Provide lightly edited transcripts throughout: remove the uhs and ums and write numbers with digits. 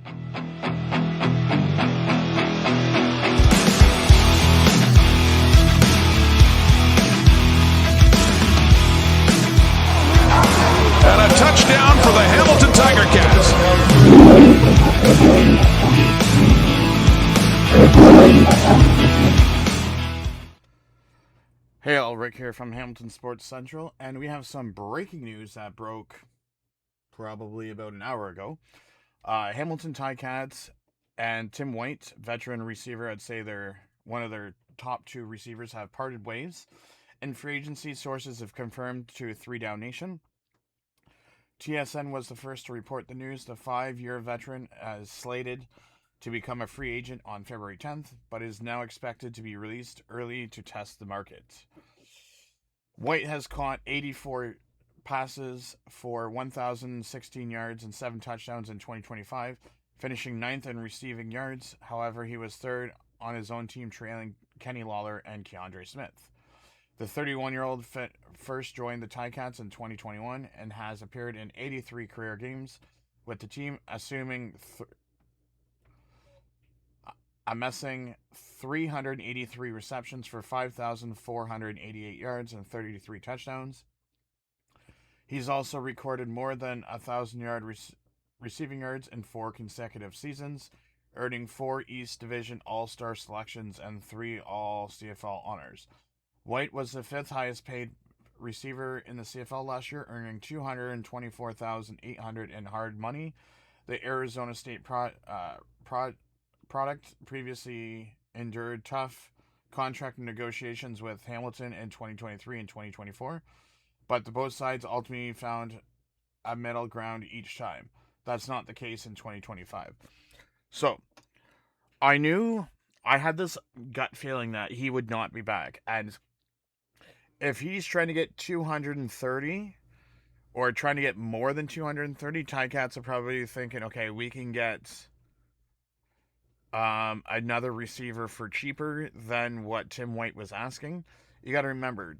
And a touchdown for the Hamilton Tigercats. Hey all, Rick here from Hamilton Sports Central, and we have some breaking news that broke probably about an hour ago. Hamilton Tigercats and Tim White, veteran receiver, I'd say they're one of their top two receivers, have parted ways. In free agency, sources have confirmed to 3 Down Nation. TSN was the first to report the news. The 5-year veteran is slated to become a free agent on February 10th, but is now expected to be released early to test the market. White has caught 84 passes for 1,016 yards and 7 touchdowns in 2025, finishing 9th in receiving yards. However, he was 3rd on his own team, trailing Kenny Lawler and Keandre Smith. The 31-year-old first joined the Ticats in 2021 and has appeared in 83 career games with the team, assuming amassing 383 receptions for 5,488 yards and 33 touchdowns. He's also recorded more than 1,000-yard receiving yards in 4 consecutive seasons, earning 4 East Division All-Star selections and 3 All-CFL honors. White was the 5th highest paid receiver in the CFL last year, earning $224,800 in hard money. The Arizona State product previously endured tough contract negotiations with Hamilton in 2023 and 2024, but both sides ultimately found a middle ground each time. That's not the case in 2025. So, I had this gut feeling that he would not be back, and if he's trying to get 230 or trying to get more than 230, Ticats are probably thinking, okay, we can get another receiver for cheaper than what Tim White was asking. You got to remember,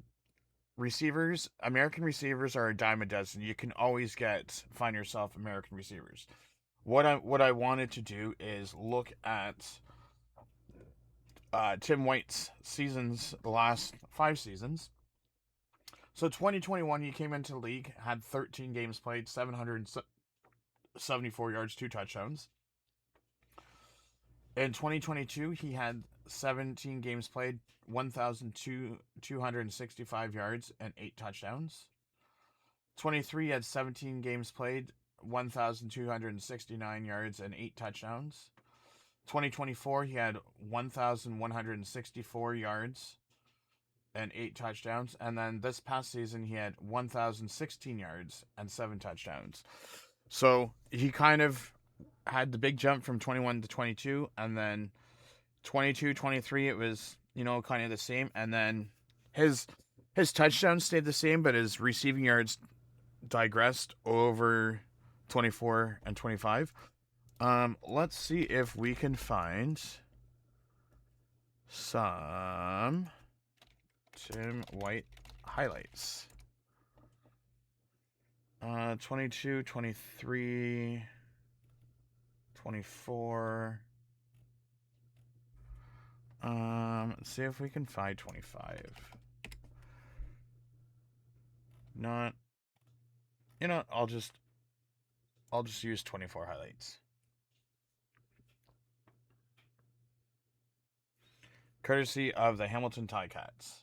American receivers are a dime a dozen. You can always find yourself American receivers. What I wanted to do is look at Tim White's seasons, the last 5 seasons. So 2021, he came into the league, had 13 games played, 774 yards, 2 touchdowns. In 2022, he had 17 games played, 1,265 yards, and 8 touchdowns. 23 had 17 games played, 1,269 yards, and 8 touchdowns. 2024, he had 1,164 yards and 8 touchdowns. And then this past season, he had 1,016 yards and 7 touchdowns. So he kind of had the big jump from 21 to 22, and then 22, 23, it was, kind of the same. And then his touchdowns stayed the same, but his receiving yards digressed over 24 and 25. Let's see if we can find some Tim White highlights. 22, 23, 24. Let's see if we can find 25. Not, I'll just use 24 highlights. Courtesy of the Hamilton Tigercats.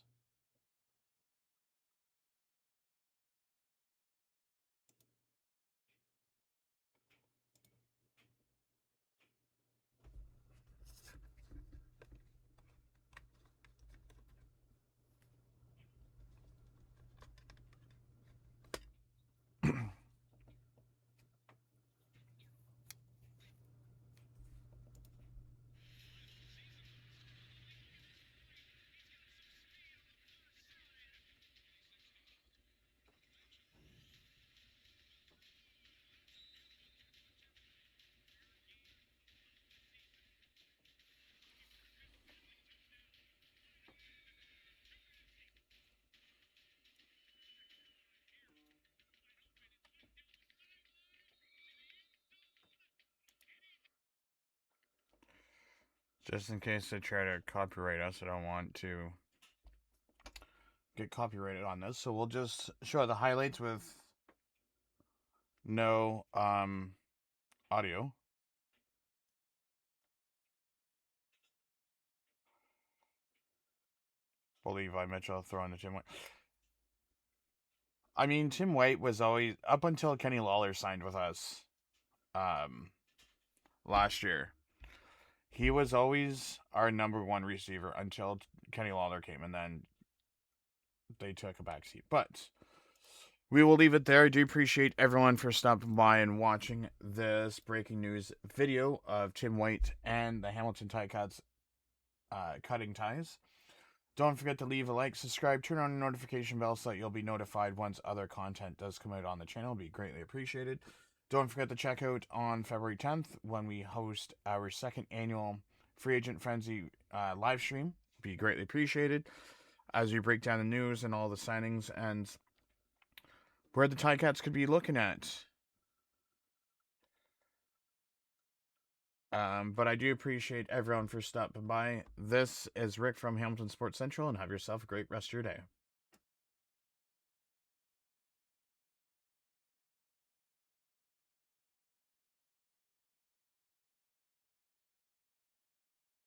Just in case they try to copyright us, I don't want to get copyrighted on this. So we'll just show the highlights with no audio. Bo Levi Mitchell throwing the Tim White. I mean, Tim White was always, up until Kenny Lawler signed with us last year, he was always our number one receiver until Kenny Lawler came, and then they took a backseat. But we will leave it there. I do appreciate everyone for stopping by and watching this breaking news video of Tim White and the Hamilton Ticats cutting ties. Don't forget to leave a like, subscribe, turn on the notification bell so that you'll be notified once other content does come out on the channel. It'll be greatly appreciated. Don't forget to check out on February 10th when we host our second annual Free Agent Frenzy live stream. Be greatly appreciated as we break down the news and all the signings and where the Ticats could be looking at. But I do appreciate everyone for stopping by. This is Rick from Hamilton Sports Central, and have yourself a great rest of your day.